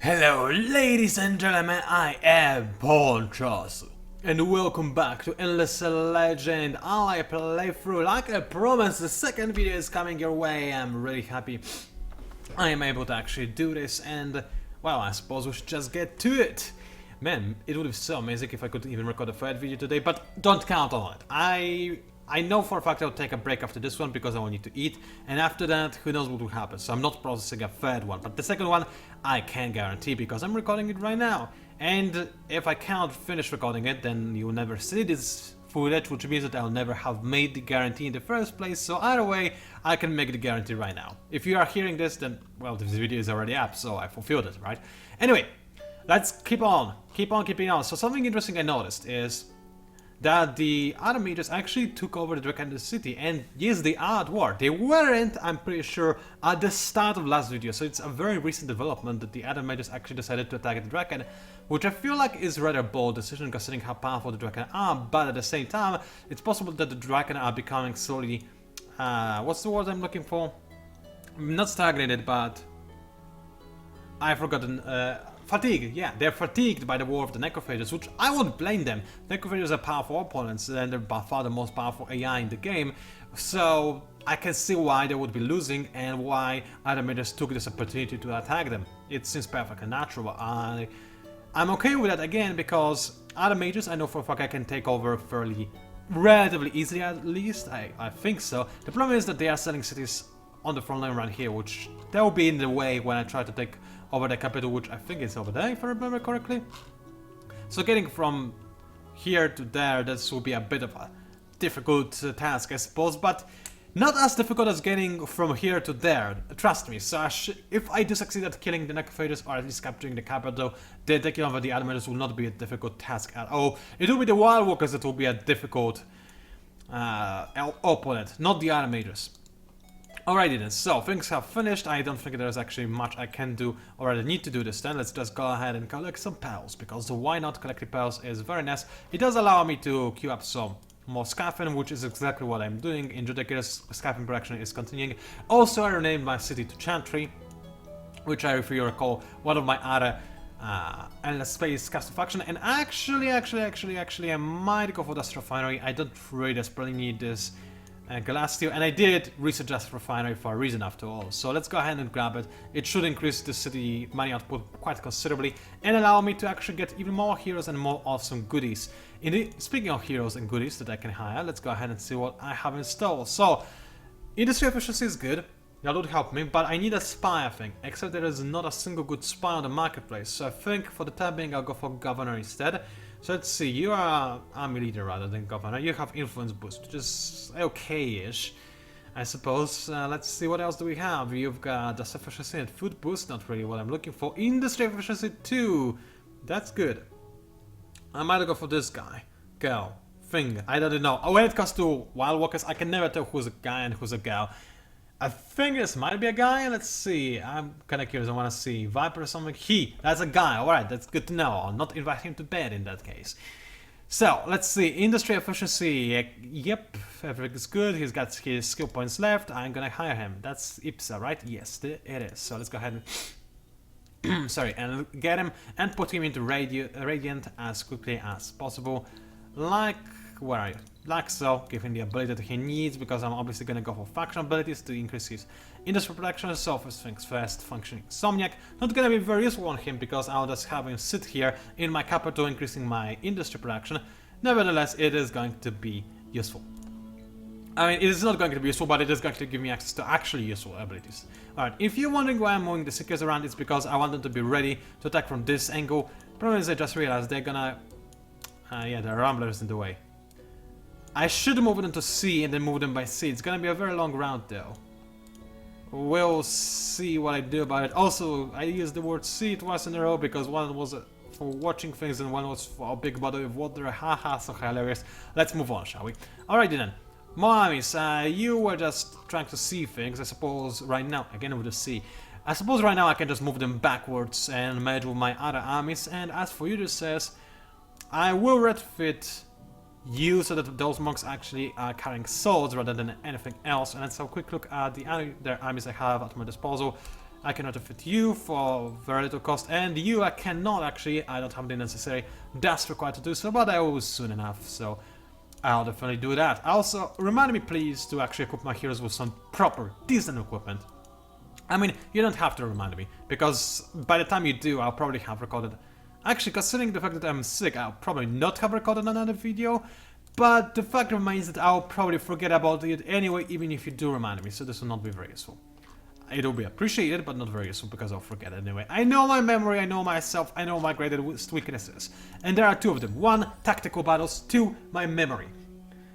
Hello ladies and gentlemen, I am PANCZASU and welcome back to Endless Legend Allayi playthrough. Like I promised, the second video is coming your way. I'm really happy I am able to actually do this, and well, I suppose we should just get to it. Man, it would be so amazing if I could even record a third video today, but don't count on it. I know for a fact I'll take a break after this one because I will need to eat, and after that, who knows what will happen. So I'm not processing a third one, but the second one I can guarantee because I'm recording it right now. And if I can't finish recording it, then you will never see this footage, which means that I'll never have made the guarantee in the first place. So either way, I can make the guarantee right now. If you are hearing this, then well, this video is already up, so I fulfilled it, right? Anyway, let's keep on keeping on. So something interesting I noticed is that the other mages actually took over the Draken city, and yes, they are at war. They weren't, I'm pretty sure, at the start of last video, so it's a very recent development that the other mages actually decided to attack the Draken, which I feel like is rather a bold decision considering how powerful the Draken are, but at the same time, it's possible that the Draken are becoming slowly, what's the word I'm looking for? Not stagnated, but I've forgotten, fatigued, yeah, they're fatigued by the war of the Necrophages, which I won't blame them. Necrophages are powerful opponents, and they're by far the most powerful AI in the game, so I can see why they would be losing and why other mages took this opportunity to attack them. It seems perfectly natural. I'm okay with that again because other mages I know for a fact I can take over relatively easily, at least, I think so. The problem is that they are selling cities on the front line around here, which they will be in the way when I try to take over the capital, which I think is over there, if I remember correctly. So getting from here to there, this will be a bit of a difficult task, I suppose, but not as difficult as getting from here to there, trust me. So if I do succeed at killing the Necrophages, or at least capturing the capital, then taking over the Admirals will not be a difficult task at all. It will be the Wild Walkers that will be a difficult opponent, not the other mages. Alrighty then, so things have finished. I don't think there's actually much I can do or I need to do this then. Let's just go ahead and collect some pearls, because why not? Collecting pearls is very nice. It does allow me to queue up some more scaffing, which is exactly what I'm doing. In Judica's scaffing production is continuing. Also, I renamed my city to Chantry, which I, if you recall, one of my other endless space custom faction. And actually, I might go for Dust Refinery. I don't really desperately need this glass steel, and I did research Dust Refinery for a reason after all, so let's go ahead and grab it. It should increase the city money output quite considerably and allow me to actually get even more heroes and more awesome goodies. Speaking of heroes and goodies that I can hire, let's go ahead and see what I have installed. So, industry efficiency is good, that would help me, but I need a spy, I think, except there is not a single good spy on the marketplace, so I think for the time being I'll go for governor instead. So let's see, you are army leader rather than governor. You have influence boost, which is okay-ish, I suppose. Let's see, what else do we have? You've got dust efficiency and food boost, not really what I'm looking for. Industry efficiency 2, that's good. I might go for this guy. Girl, thing, I don't know. Oh, when it comes to Wild Walkers, I can never tell who's a guy and who's a girl. I think this might be a guy. Let's see. I'm kind of curious. I want to see Viper or something. That's a guy. All right, that's good to know. I'll not invite him to bed in that case. So let's see. Industry efficiency. Yep, everything is good. He's got his skill points left. I'm gonna hire him. That's Ipsa, right? Yes, it is. So let's go ahead and sorry, and get him and put him into Radiant as quickly as possible. Like, where are you? Like so, give him the ability that he needs, because I'm obviously gonna go for faction abilities to increase his industry production. So first things first, functioning Insomniac. Not gonna be very useful on him because I'll just have him sit here in my capital increasing my industry production. Nevertheless, it is going to be useful. I mean, it is not going to be useful, but it is going to give me access to actually useful abilities. Alright, if you're wondering why I'm moving the Seekers around, it's because I want them to be ready to attack from this angle. Problem is I just realized they're gonna... yeah, there are Ramblers in the way. I should move them to C and then move them by C. It's gonna be a very long route though. We'll see what I do about it. Also, I used the word C twice in a row because one was for watching things and one was for a big bottle of water. Haha, so hilarious. Let's move on, shall we? Alrighty then. More armies. You were just trying to see things, I suppose, right now. Again with the C. I suppose right now I can just move them backwards and merge with my other armies. And as for you, this says, I will retrofit you so that those monks actually are carrying swords rather than anything else. And let's have a quick look at the other armies I have at my disposal. I can retrofit you for very little cost, and you I cannot actually, I don't have the necessary dust required to do so, but I will soon enough, so I'll definitely do that. Also, remind me please to actually equip my heroes with some proper, decent equipment. I mean, you don't have to remind me, because by the time you do, I'll probably have recorded... Actually, considering the fact that I'm sick, I'll probably not have recorded another video, but the fact remains that I'll probably forget about it anyway, even if you do remind me, so this will not be very useful. It'll be appreciated, but not very useful, because I'll forget anyway. I know my memory, I know myself, I know my greatest weaknesses. And there are two of them. One, tactical battles. Two, my memory.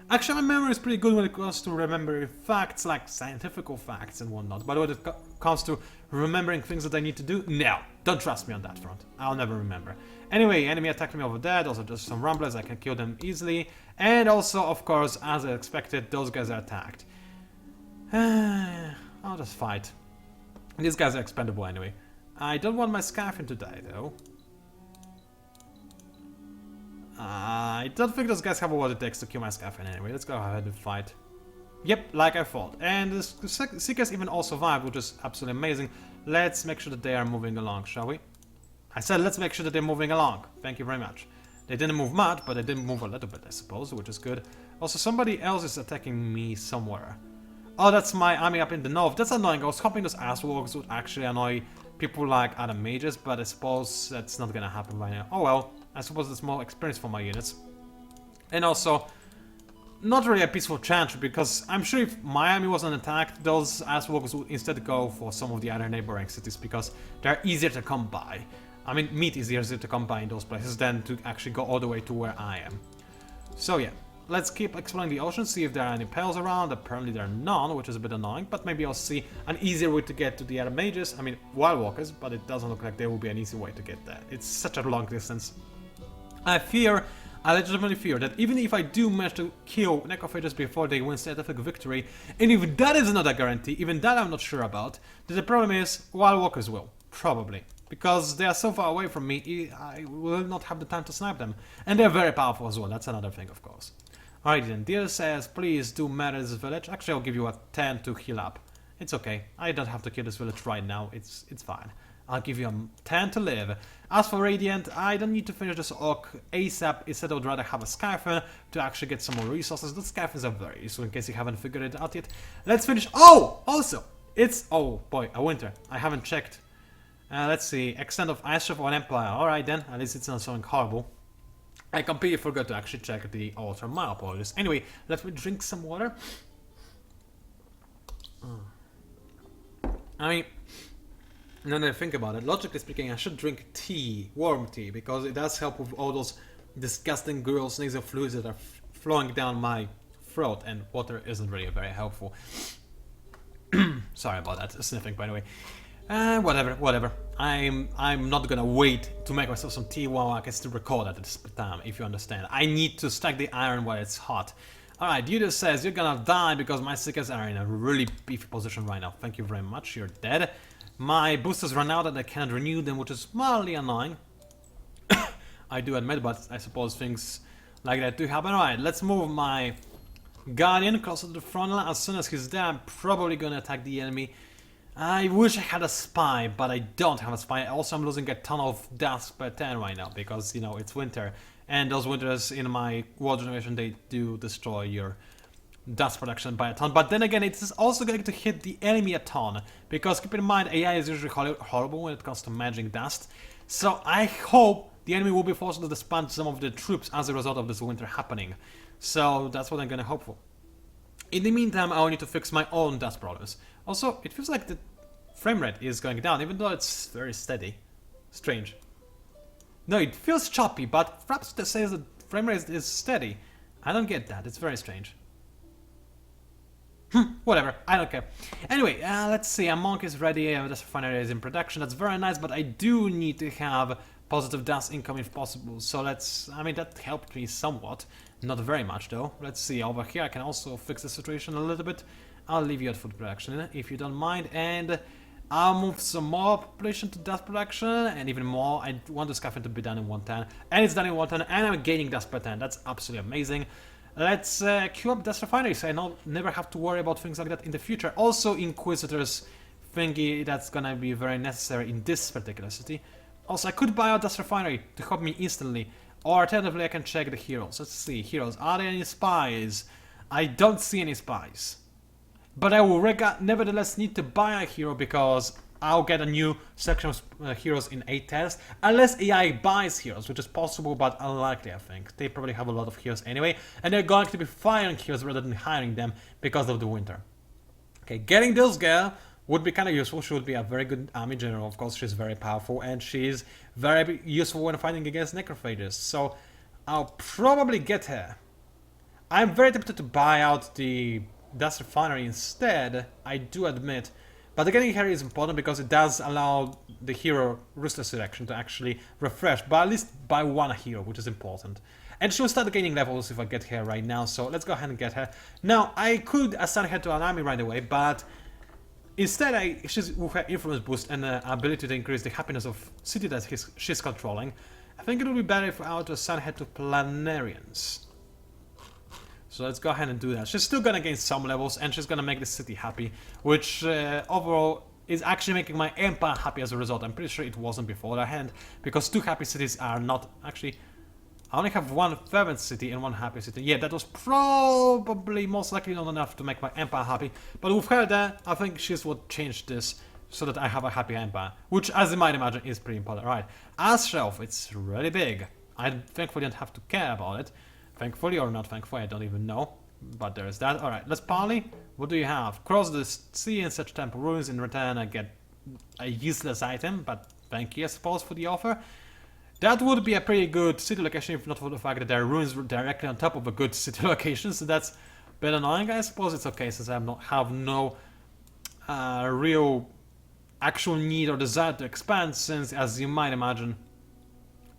Actually, my memory is pretty good when it comes to remembering facts, like scientific facts and whatnot. But when it comes to remembering things that I need to do, no. Don't trust me on that front. I'll never remember. Anyway, enemy attacked me over there. Those are just some rumblers. I can kill them easily. And also, of course, as I expected, those guys are attacked. I'll just fight. These guys are expendable anyway. I don't want my Scarfin to die, though. I don't think those guys have what it takes to kill my Scarfin anyway. Let's go ahead and fight. Yep, like I thought. And the Seekers even all survived, which is absolutely amazing. Let's make sure that they are moving along, shall we? I said let's make sure that they're moving along. Thank you very much. They didn't move much, but they did move a little bit, I suppose, which is good. Also, somebody else is attacking me somewhere. Oh, that's my army up in the north. That's annoying. I was hoping those asswalks would actually annoy people like other mages, but I suppose that's not gonna happen right now. Oh well, I suppose it's more experience for my units. And also, not really a peaceful chance, because I'm sure if my army wasn't attacked, those asswalks would instead go for some of the other neighboring cities, because they're easier to come by. I mean, meat is easier to come by in those places than to actually go all the way to where I am. So yeah. Let's keep exploring the ocean, see if there are any pearls around. Apparently there are none, which is a bit annoying, but maybe I'll see an easier way to get to the other mages. I mean, wild walkers, but it doesn't look like there will be an easy way to get there. It's such a long distance. I legitimately fear that even if I do manage to kill necrophages before they win scientific victory, and if that is not a guarantee, even that I'm not sure about, that the problem is wild walkers will. Probably. Because they are so far away from me, I will not have the time to snipe them. And they're very powerful as well, that's another thing, of course. Alright then, Deer says, please do murder this village. Actually, I'll give you a 10 to heal up. It's okay. I don't have to kill this village right now. It's fine. I'll give you a 10 to live. As for Radiant, I don't need to finish this orc ASAP. Instead, I would rather have a Scarfin to actually get some more resources. Those Scarfins are very useful in case you haven't figured it out yet. Let's finish. Oh! Also, it's... Oh, boy, a winter. I haven't checked. Let's see. Extent of Ice Chef on Empire. Alright then. At least it's not something horrible. I completely forgot to actually check the altar. My apologies. Anyway, let me drink some water. I mean, now that I think about it, logically speaking, I should drink tea, warm tea, because it does help with all those disgusting gross nasal fluids that are flowing down my throat, and water isn't really very helpful. Sorry about that, sniffing by the way. Whatever. I'm not gonna wait to make myself some tea while I can still record at this time, if you understand. I need to stack the iron while it's hot. Alright, Judas says, you're gonna die because my Seekers are in a really beefy position right now. Thank you very much, you're dead. My boosters run out and I cannot renew them, which is mildly annoying. I do admit, but I suppose things like that do happen. Alright, let's move my Guardian closer to the front line. As soon as he's there, I'm probably gonna attack the enemy. I wish I had a spy, but I don't have a spy. Also, I'm losing a ton of dust per turn right now, because, you know, it's winter. And those winters in my world generation, they do destroy your dust production by a ton. But then again, it is also going to hit the enemy a ton, because keep in mind, AI is usually horrible when it comes to managing dust. So I hope the enemy will be forced to disband some of the troops as a result of this winter happening. So that's what I'm gonna hope for. In the meantime, I'll need to fix my own dust problems. Also, it feels like the frame rate is going down, even though it's very steady. Strange. No, it feels choppy, but perhaps that says that frame rate is steady. I don't get that, it's very strange. Whatever, I don't care. Anyway, let's see, a monk is ready, this refinery is in production, that's very nice, but I do need to have positive dust income if possible, so I mean, that helped me somewhat. Not very much though. Let's see, over here I can also fix the situation a little bit. I'll leave you at food production if you don't mind, and I'll move some more population to dust production, and even more. I want the Scarfin to be done in 1 turn, and it's done in 1 turn, and I'm gaining dust per turn. That's absolutely amazing. Let's queue up dust refinery, so I never have to worry about things like that in the future. Also, Inquisitors thingy that's gonna be very necessary in this particular city. Also, I could buy out this refinery to help me instantly. Or alternatively, I can check the heroes. Let's see, heroes. Are there any spies? I don't see any spies. But I will nevertheless need to buy a hero because I'll get a new section of heroes in A test. Unless AI buys heroes, which is possible but unlikely, I think. They probably have a lot of heroes anyway. And they're going to be firing heroes rather than hiring them because of the winter. Okay, getting this girl would be kind of useful. She would be a very good army general. Of course, she's very powerful and she's very useful when fighting against necrophages. So I'll probably get her. I'm very tempted to buy out the Dust Refinery instead, I do admit. But getting her is important because it does allow the hero Ruthless Erection to actually refresh, but at least by one hero, which is important. And she'll start gaining levels if I get her right now, so let's go ahead and get her. Now, I could assign her to an army right away, but instead, she's with her influence boost and ability to increase the happiness of city that she's controlling. I think it would be better if I were to assign her to Planarians. So let's go ahead and do that. She's still gonna gain some levels and she's gonna make the city happy, which overall is actually making my empire happy as a result. I'm pretty sure it wasn't beforehand, because 2 happy cities are not actually. I only have 1 fervent city and 1 happy city. Yeah, that was probably most likely not enough to make my empire happy. But with her there, I think she's what changed this so that I have a happy empire, which, as you might imagine, is pretty important. Right, as shelf, it's really big. I thankfully don't have to care about it. Thankfully or not thankfully, I don't even know. But there is that. Alright, let's parley. What do you have? Cross the sea in such temple ruins. In return, I get a useless item, but thank you, I suppose, for the offer. That would be a pretty good city location if not for the fact that there are ruins directly on top of a good city location, so that's a bit annoying. I suppose it's okay since I have no real actual need or desire to expand, since, as you might imagine,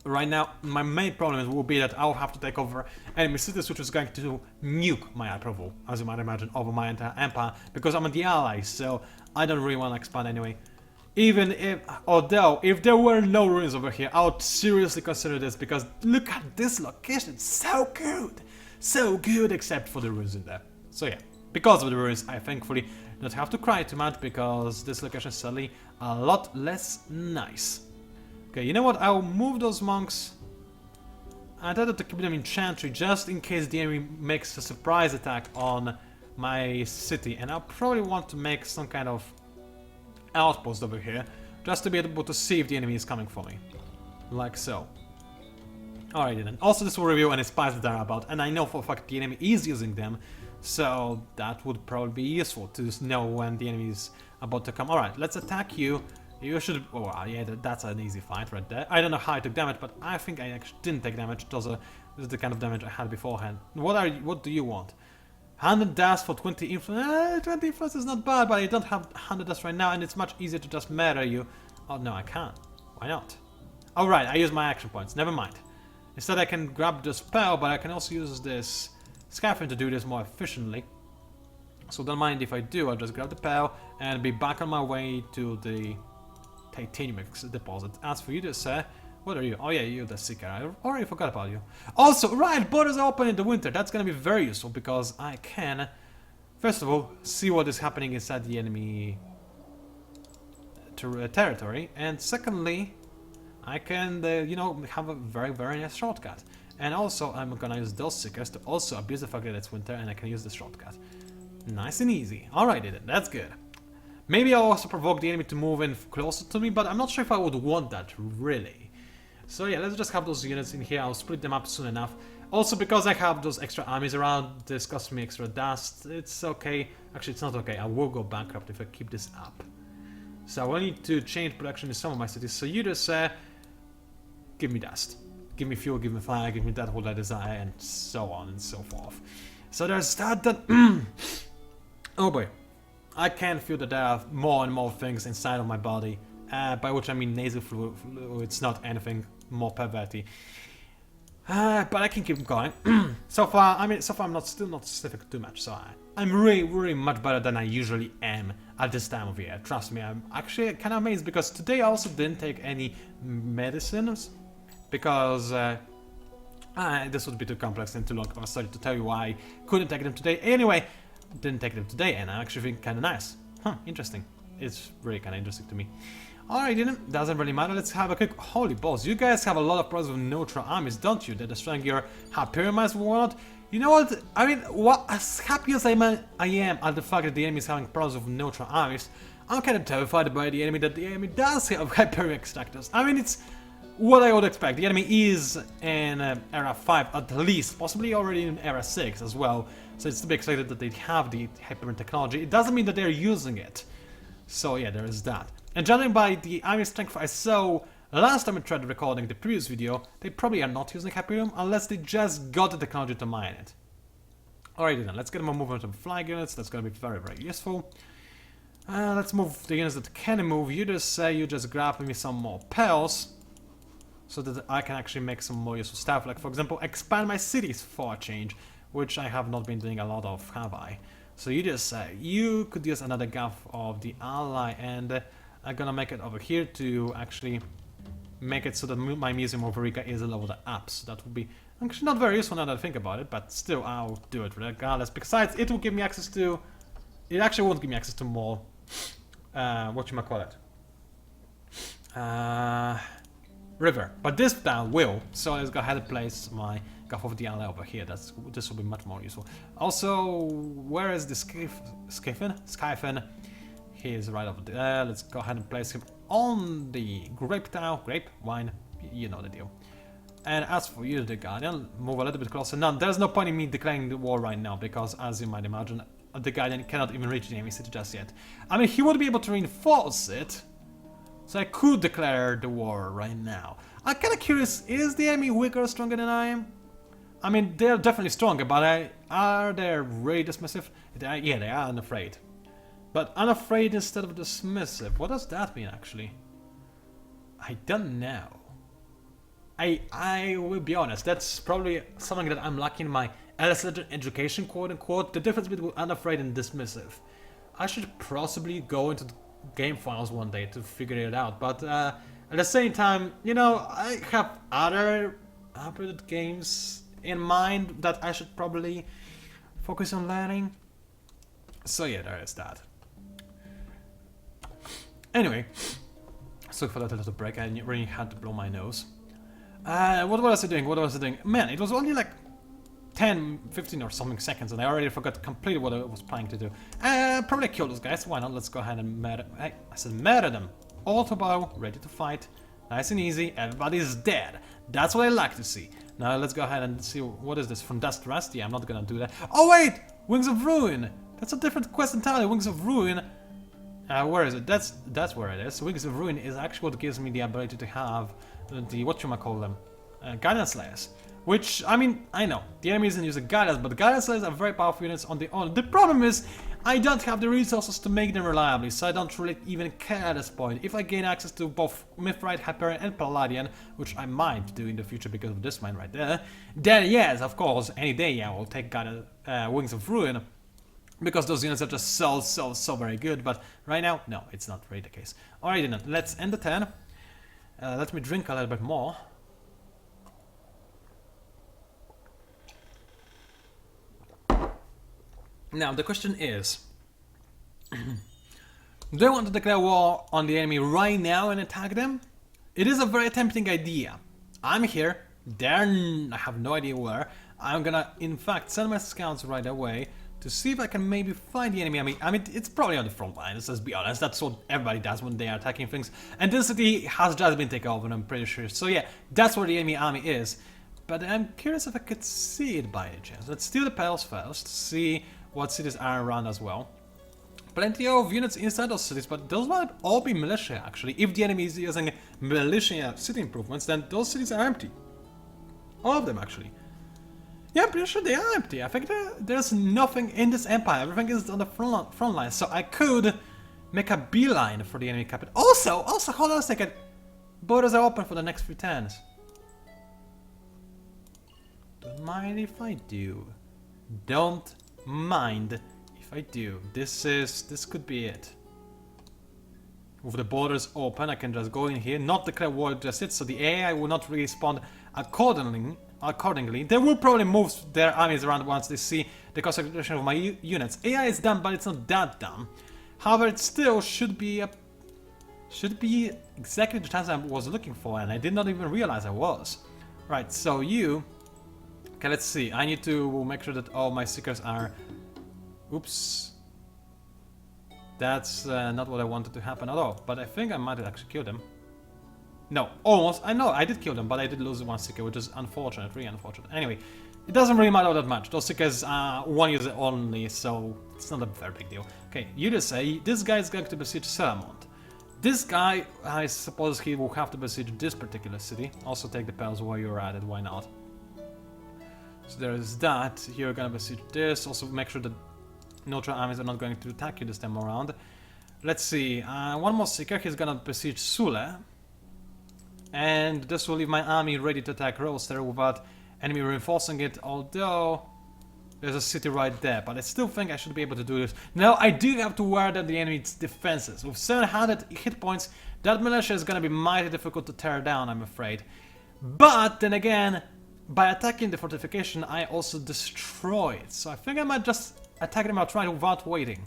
right now, my main problem will be that I'll have to take over enemy cities, which is going to nuke my approval, as you might imagine, over my entire empire, because I'm in the Allayi, so I don't really want to expand anyway. Even if, although, if there were no ruins over here, I would seriously consider this, because look at this location, it's so good! So good, except for the ruins in there. So yeah, because of the ruins, I thankfully don't have to cry too much, because this location is suddenly a lot less nice. Okay, you know what? I'll move those monks. I thought to keep them in chantry just in case the enemy makes a surprise attack on my city, and I'll probably want to make some kind of outpost over here just to be able to see if the enemy is coming for me, like so. Alright then. Also, this will reveal any spies that are about, and I know for a fact the enemy is using them, so that would probably be useful to know when the enemy is about to come. Alright, let's attack you. You should. Oh, yeah, that's an easy fight right there. I don't know how I took damage, but I think I actually didn't take damage. This is the kind of damage I had beforehand. What do you want? 100 dust for 20 influence. 20 influence is not bad, but I don't have 100 dust right now, and it's much easier to just murder you. Oh no, I can't. Why not? Oh right, I use my action points. Never mind. Instead, I can grab the spell, but I can also use this scaffolding to do this more efficiently. So don't mind if I do. I'll just grab the pearl and be back on my way to the Titanium deposit. As for you, sir, what are you? Oh yeah, you're the seeker. I already forgot about you. Also, right, borders are open in the winter. That's gonna be very useful because I can, first of all, see what is happening inside the enemy territory, and secondly, I can, you know, have a very, very nice shortcut. And also, I'm gonna use those seekers to also abuse the fact that it's winter, and I can use the shortcut. Nice and easy. Alright, then, that's good. Maybe I'll also provoke the enemy to move in closer to me, but I'm not sure if I would want that, really. So yeah, let's just have those units in here. I'll split them up soon enough. Also, because I have those extra armies around, this costs me extra dust. It's okay. Actually, it's not okay. I will go bankrupt if I keep this up. So I will need to change production in some of my cities. So you just give me dust. Give me fuel, give me fire, give me that what I desire, and so on and so forth. So there's that. Oh boy. I can feel that there are more and more things inside of my body, by which I mean nasal fluids, not anything more perverty. But I can keep going. So far I'm still not specific too much, so I'm really much better than I usually am at this time of year. Trust me, I'm actually kind of amazed because today I also didn't take any medicines, because this would be too complex and too long of a story to tell you why I couldn't take them today. Anyway, didn't take them today, and I actually think kind of nice. Huh, interesting. it's really kind of interesting to me. Alright, doesn't really matter. Let's have a quick. Holy balls, you guys have a lot of problems with neutral armies, don't you? They're destroying your Hyperion and whatnot. You know what? I mean, what as happy as I am at the fact that the enemy is having problems with neutral armies, I'm kind of terrified by the enemy that the enemy does have Hyperion extractors. I mean, it's what I would expect. The enemy is in Era 5 at least, possibly already in Era 6 as well. So it's to be expected that they have the Hyperion technology. It doesn't mean that they're using it. So yeah, there is that. And judging by the army strength I saw last time I tried recording the previous video, they probably are not using Hyperion unless they just got the technology to mine it. Alrighty then, let's get more movement of flying units. That's going to be very, very useful. Let's move the units that can move. You just grab me some more pearls so that I can actually make some more useful stuff. Like, for example, expand my cities for a change, which I have not been doing a lot of, have I? So you just say, you could use another gaff of the Allayi, and I'm gonna make it over here to actually make it so that my Museum of Eureka is leveled up. So that would be actually not very useful now that I think about it, but still I'll do it regardless. Besides, it will give me access to... It actually won't give me access to more... whatchamacallit? River. But this town will. So let's go ahead and place my gaff of the Allayi over here. This will be much more useful. Also, where is the Skyfen? He is right over there. Let's go ahead and place him on the grape town. Grape, wine, you know the deal. And as for you, the Guardian, move a little bit closer. Now, there's no point in me declaring the war right now, because as you might imagine, the Guardian cannot even reach the enemy city just yet. I mean, he would be able to reinforce it, so I could declare the war right now. I'm kind of curious, is the enemy weaker or stronger than I am? I mean, they're definitely stronger, but are they really dismissive? Yeah, they are unafraid. But unafraid instead of dismissive. What does that mean, actually? I don't know. I will be honest, that's probably something that I'm lacking in my education, quote unquote. The difference between unafraid and dismissive. I should possibly go into the game files one day to figure it out. But at the same time, you know, I have other uploaded games in mind that I should probably focus on learning. So yeah, there is that. Anyway, so for that little break, I really had to blow my nose. What was I doing? Man, it was only like 10, 15 or something seconds, and I already forgot completely what I was planning to do. Probably kill those guys. Why not? Let's go ahead and murder. I said murder them. Auto bow, ready to fight. Nice and easy. Everybody's dead. That's what I like to see. Now let's go ahead and see what is this from Dust to Rust. Yeah, I'm not gonna do that. Oh wait, Wings of Ruin. That's a different quest entirely. Wings of Ruin. Where is it? That's where it is. Wings of Ruin is actually what gives me the ability to have the whatchamacallit, Guidance Slayers. Which, I mean, I know, the enemy isn't using Guidance, but the Guidance Slayers are very powerful units on their own. The problem is, I don't have the resources to make them reliably, so I don't really even care at this point. If I gain access to both Mithrite, Hyperion and Palladian, which I might do in the future because of this mine right there, then yes, of course, any day I will take Wings of Ruin. Because those units are just so very good, but right now, no, it's not really the case. Alright then, let's end the turn. Let me drink a little bit more. Now, the question is, do I want to declare war on the enemy right now and attack them? It is a very tempting idea. I'm here, I have no idea where. I'm gonna, in fact, send my scouts right away to see if I can maybe find the enemy. I mean, it's probably on the front lines, let's be honest. That's what everybody does when they are attacking things. And this city has just been taken over, I'm pretty sure. So yeah, that's where the enemy army is. But I'm curious if I could see it by any chance. Let's steal the pearls first, see what cities are around as well. Plenty of units inside those cities, but those might all be militia, actually. If the enemy is using militia city improvements, then those cities are empty. All of them, actually. Yeah, I'm pretty sure they are empty. I think there's nothing in this empire. Everything is on the front line. So I could make a beeline for the enemy capital. Also, hold on a second. Borders are open for the next few turns. Don't mind if I do. Don't mind if I do. This could be it. With the borders open, I can just go in here, not declare war just yet, so the AI will not respond accordingly. They will probably move their armies around once they see the concentration of my units. AI is dumb, but it's not that dumb. However, it still should be exactly the chance I was looking for, and I did not even realize I was. Right, so you... Okay, let's see. I need to make sure that all my seekers are... Oops. That's not what I wanted to happen at all, but I think I might have actually killed him. No, almost. I know, I did kill them, but I did lose one seeker, which is unfortunate, really unfortunate. Anyway, it doesn't really matter that much. Those seekers are one user only, so it's not a very big deal. Okay, you just say, this guy is going to besiege Selamont. This guy, I suppose he will have to besiege this particular city. Also take the palace while you're at it, why not? So there is that. You're gonna besiege this. Also make sure that neutral armies are not going to attack you this time around. Let's see, one more seeker, he's gonna besiege Sule. And this will leave my army ready to attack Roaster without enemy reinforcing it, although there's a city right there, but I still think I should be able to do this. Now, I do have to wear down the enemy's defenses. With 700 hit points, that militia is gonna be mighty difficult to tear down, I'm afraid. But, then again, by attacking the fortification, I also destroy it. So I think I might just attack them outright without waiting.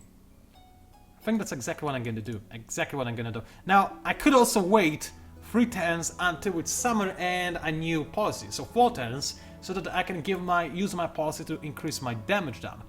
I think that's exactly what I'm gonna do. Exactly what I'm gonna do. Now, I could also wait 3 turns until it's summer and a new policy, so 4 turns, so that I can use my policy to increase my damage done,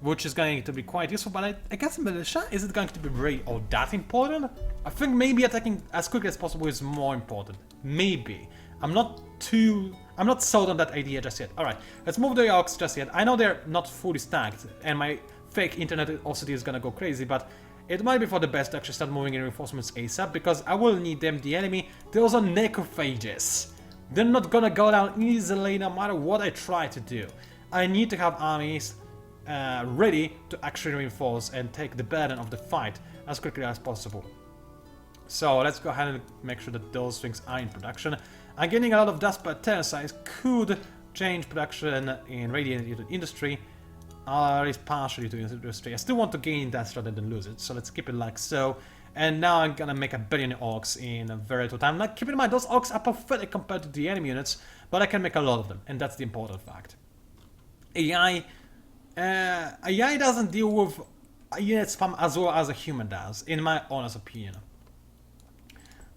which is going to be quite useful. But I guess militia, is it going to be really all that important? I think maybe attacking as quickly as possible is more important. Maybe. I'm not sold on that idea just yet. Alright, let's move the Orcs just yet. I know they're not fully stacked, and my fake internet OCD is gonna go crazy, but it might be for the best to actually start moving in reinforcements ASAP, because I will need them. The enemy, those are necrophages. They're not gonna go down easily no matter what I try to do. I need to have armies ready to actually reinforce and take the burden of the fight as quickly as possible. So let's go ahead and make sure that those things are in production. I'm getting a lot of dust per turn, so I could change production in radiated industry, or at least partially to industry. I still want to gain that rather than lose it, so let's keep it like so. And now I'm gonna make a billion orcs in a very little time. Now keep in mind, those orcs are pathetic compared to the enemy units, but I can make a lot of them, and that's the important fact. AI doesn't deal with unit spam as well as a human does, in my honest opinion.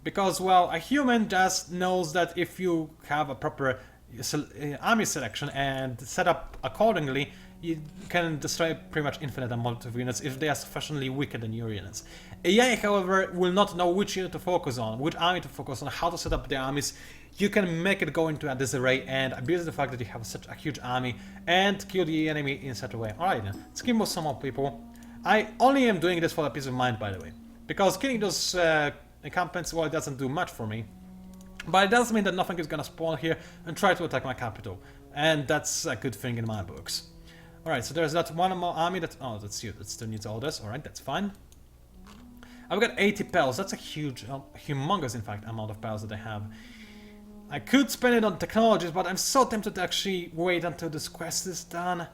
Because, well, a human just knows that if you have a proper army selection and set up accordingly, you can destroy pretty much infinite amount of units if they are sufficiently weaker than your units. AI, however, will not know which unit to focus on, which army to focus on, how to set up their armies. You can make it go into a disarray and abuse the fact that you have such a huge army and kill the enemy in such a way. Alright then, let's kill some more people. I only am doing this for a peace of mind, by the way, because killing those encampments, well, it doesn't do much for me. But it does mean that nothing is gonna spawn here and try to attack my capital. And that's a good thing in my books. Alright, so there's that one more army that... Oh, that's you. That still needs orders. Alright, that's fine. I've got 80 pals. That's a huge, humongous, in fact, amount of pals that I have. I could spend it on technologies, but I'm so tempted to actually wait until this quest is done.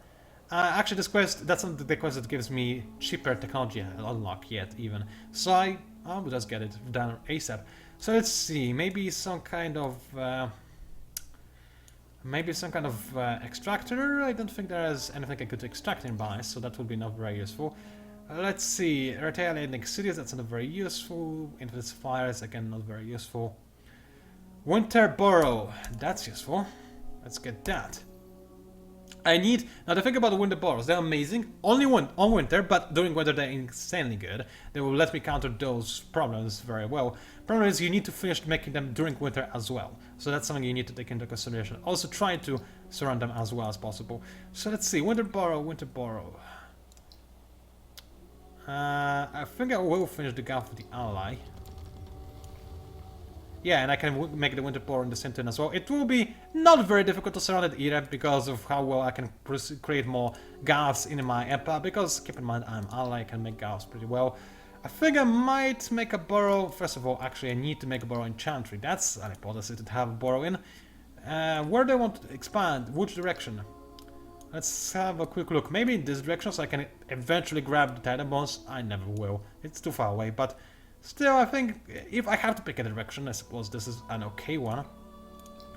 Actually, this quest, that's not the quest that gives me cheaper technology unlock yet, even. So I'll just get it done ASAP. So let's see, maybe some kind of extractor. I don't think there is anything I could extract in by, so that would be not very useful. Let's see, retaliating cities, that's not very useful. Intensifiers, again, not very useful. Winter Burrow, that's useful. Let's get that. I need... Now the thing about the winter burrows, they're amazing. Only on winter, but during winter they're insanely good. They will let me counter those problems very well. Problem is you need to finish making them during winter as well. So that's something you need to take into consideration. Also try to surround them as well as possible. So let's see, winter burrow, winter burrow. I think I will finish the Gulf of the Allayi. Yeah, and I can make the winter burrow in the center as well. It will be not very difficult to surround it either because of how well I can create more Gauss in my empire. Because keep in mind, I'm Allayi, I can make Gauss pretty well. I think I might make a burrow. First of all, actually, I need to make a burrow in Chantry. That's an hypothesis to have a burrow in. Where do I want to expand? Which direction? Let's have a quick look. Maybe in this direction, so I can eventually grab the Titan Bones. I never will. It's too far away, but still, I think if I have to pick a direction, I suppose this is an okay one.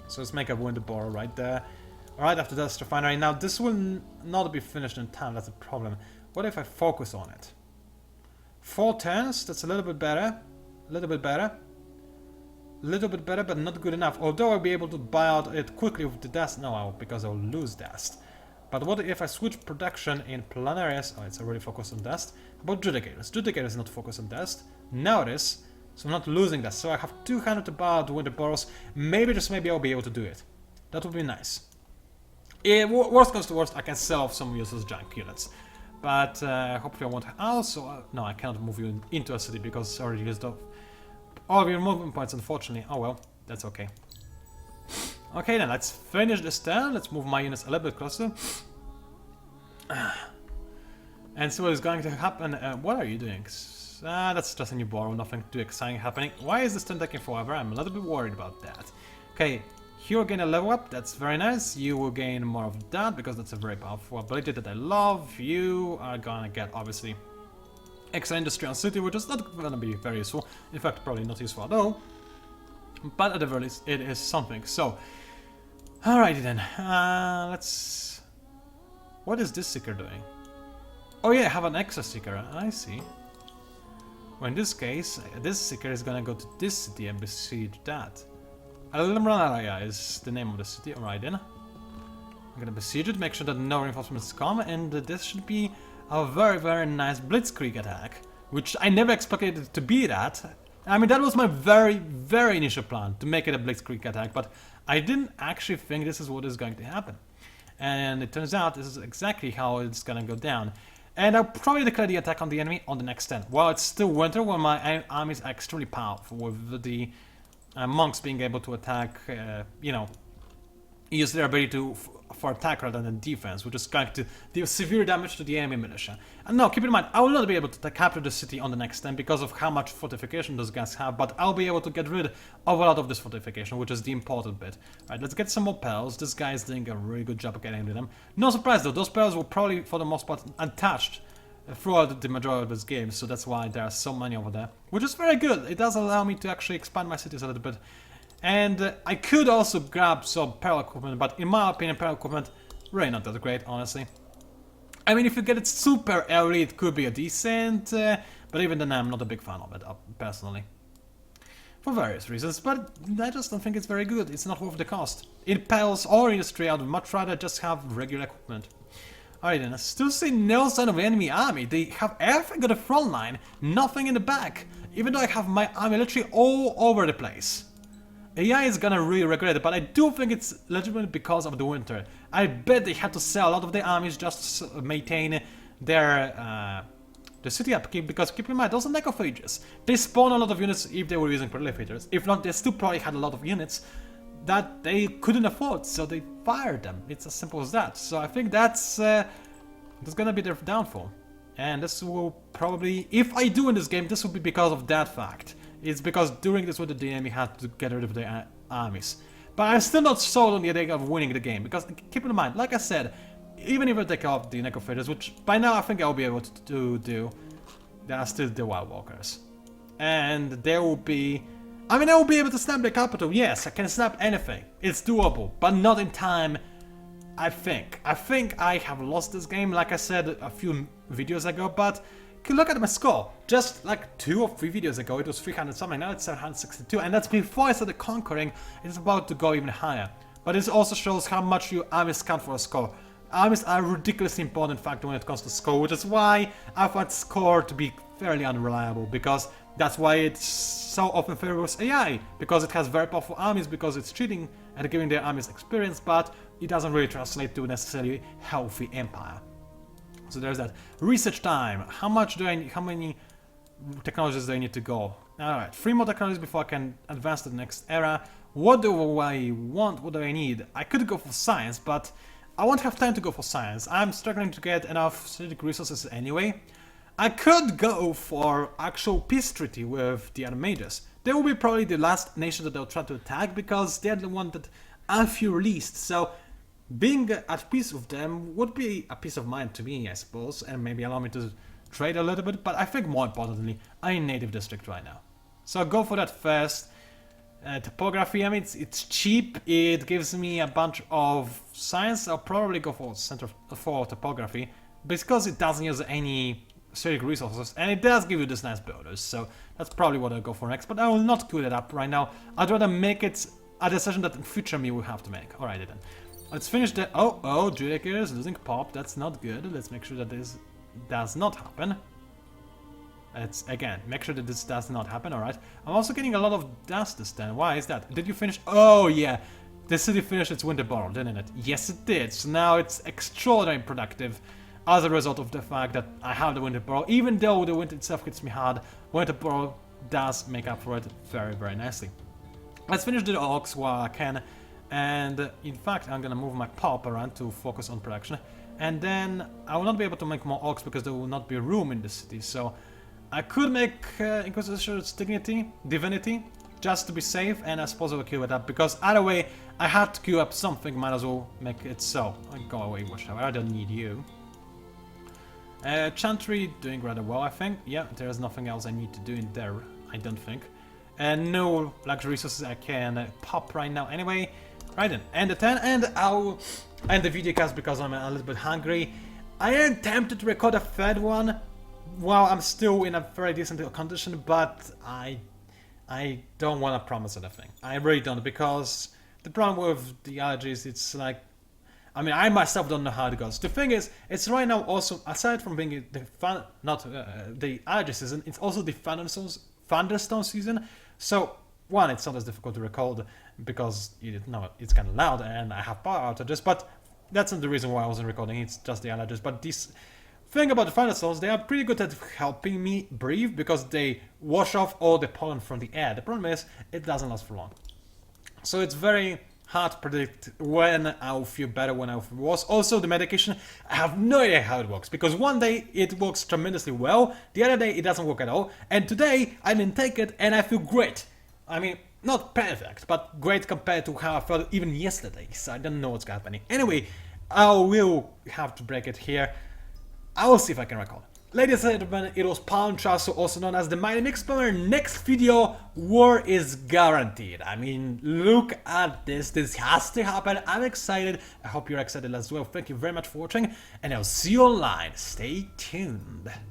So let's make a winter burrow right there. Alright, after that's refinery. Now, this will not be finished in time. That's a problem. What if I focus on it? 4 turns, that's a little bit better. A little bit better. A little bit better, but not good enough. Although I'll be able to buy out it quickly with the dust. No, because I'll lose dust. But what if I switch production in planaries? Oh, it's already focused on dust. How about Judicators? Judicators is not focused on dust. Now it is. So I'm not losing dust. So I have 200 to buy out the winter boros. Maybe, just maybe, I'll be able to do it. That would be nice. If worst comes to worst, I can sell off some useless junk units. But hopefully I won't. Also, no, I cannot move you into a city because it's already used up all of your movement points, unfortunately. Oh well, that's okay. Okay, then let's finish this turn. Let's move my units a little bit closer. And see what is going to happen. What are you doing? That's just a new borrow, nothing too exciting happening. Why is this turn taking forever? I'm a little bit worried about that. Okay, you will gain a level up, that's very nice. You will gain more of that, because that's a very powerful ability that I love. You are gonna get, obviously, extra industry on city, which is not gonna be very useful. In fact, probably not useful at all. But at the very least, it is something. So, alrighty then. Let's... What is this seeker doing? Oh yeah, I have an extra seeker, I see. Well, in this case, this seeker is gonna go to this city and besiege that. Allayi is the name of the city, alright then. I'm gonna besiege it, make sure that no reinforcements come, and this should be a very, very nice blitzkrieg attack. Which I never expected it to be that. I mean, that was my very, very initial plan, to make it a blitzkrieg attack, but I didn't actually think this is what is going to happen. And it turns out this is exactly how it's gonna go down. And I'll probably declare the attack on the enemy on the next turn. While it's still winter, while my armies are extremely powerful, with the monks being able to attack, you know, use their ability for attack rather than defense, which is going to deal severe damage to the enemy militia. And now, keep in mind, I will not be able to capture the city on the next turn because of how much fortification those guys have, but I'll be able to get rid of a lot of this fortification, which is the important bit. Alright, let's get some more pearls. This guy is doing a really good job of getting rid of them. No surprise though, those pearls were probably, for the most part, untouched throughout the majority of this game, so that's why there are so many over there, which is very good. It does allow me to actually expand my cities a little bit. And I could also grab some pearl equipment, but in my opinion, pearl equipment really not that great, honestly. I mean, if you get it super early, it could be a decent, but even then I'm not a big fan of it, personally. For various reasons, but I just don't think it's very good. It's not worth the cost. In pearls or industry, I would much rather just have regular equipment. Alright then, I still see no sign of enemy army. They have everything on the front line, nothing in the back. Even though I have my army literally all over the place. AI is gonna really regret it, but I do think it's legitimate because of the winter. I bet they had to sell a lot of their armies just to maintain their the city upkeep, because keep in mind, those are necrophages. They spawn a lot of units if they were using proliferators. If not, they still probably had a lot of units that they couldn't afford, so they fired them. It's as simple as that. So I think that's gonna be their downfall. And this will probably, if I do in this game, this will be because of that fact. It's because during this winter the enemy had to get rid of their armies. But I'm still not sold on the idea of winning the game, because keep in mind, like I said, even if I take off the necrophages, which by now I think I'll be able to do, there are still the wild walkers. And there will be... I mean, I will be able to snap the capital, yes, I can snap anything. It's doable, but not in time, I think. I think I have lost this game, like I said a few videos ago, but look at my score. Just like 2 or 3 videos ago, it was 300 something, now it's 762, and that's before I started conquering. It's about to go even higher. But it also shows how much your armies count for a score. Armies are a ridiculously important factor when it comes to score, which is why I find score to be fairly unreliable, because that's why it's so often favors AI, because it has very powerful armies, because it's cheating at giving their armies experience, but it doesn't really translate to a necessarily healthy empire. So there's that. Research time. How many technologies do I need to go? Alright, 3 more technologies before I can advance to the next era. What do I want? What do I need? I could go for science, but I won't have time to go for science. I'm struggling to get enough strategic resources anyway. I could go for actual peace treaty with the other majors. They will be probably the last nation that they'll try to attack, because they're the one that I feel released. So being at peace with them would be a peace of mind to me, I suppose, and maybe allow me to trade a little bit, but I think more importantly, I'm in native district right now. So I'll go for that first. Topography, I mean, it's cheap, it gives me a bunch of science. I'll probably go for center for topography, because it doesn't use any acidic resources, and it does give you this nice bonus, so that's probably what I'll go for next, but I will not queue it up right now. I'd rather make it a decision that in future me will have to make. Alrighty then. Let's finish the... Oh, Judicator is losing pop, that's not good. Let's make sure that this does not happen. Let's, again, make sure that this does not happen, alright. I'm also getting a lot of dust this time. Why is that? Did you finish? Oh, yeah. The city finished its winter bottle, didn't it? Yes, it did. So now it's extraordinarily productive as a result of the fact that I have the winter bottle. Even though the winter itself hits me hard, winter bottle does make up for it very, very nicely. Let's finish the orcs while I can. And in fact, I'm gonna move my pop around to focus on production. And then I will not be able to make more orcs because there will not be room in the city. So I could make Inquisitor's Divinity, just to be safe, and I suppose I will queue it up, because either way, I had to queue up something, might as well make it so. Go away, Watchtower, I don't need you. Chantry doing rather well, I think. Yeah, there's nothing else I need to do in there, I don't think. And no luxury resources I can pop right now anyway. Right then, end the 10, and I'll end the video cast because I'm a little bit hungry. I am tempted to record a third one while I'm still in a very decent condition, but I don't want to promise anything. I really don't, because the problem with the allergies, it's like, I mean, I myself don't know how it goes. The thing is, it's right now also, aside from being the the allergy season, it's also the thunderstorm season. So, one, it's not as difficult to record because it's kind of loud and I have power outages, but that's not the reason why I wasn't recording, it's just the allergies. But this thing about the thunderstorms, they are pretty good at helping me breathe because they wash off all the pollen from the air. The problem is, it doesn't last for long. So it's very hard to predict when I'll feel better, when I'll feel worse. Also, the medication, I have no idea how it works, because one day it works tremendously well, the other day it doesn't work at all, and today I didn't take it and I feel great. I mean, not perfect, but great compared to how I felt even yesterday, so I don't know what's happening. Anyway, I will have to break it here. I will see if I can record. Ladies and gentlemen, it was PANCZASU, also known as the Mighty Mix Spammer. Next video, war is guaranteed. I mean, look at this. This has to happen. I'm excited. I hope you're excited as well. Thank you very much for watching, and I'll see you online. Stay tuned.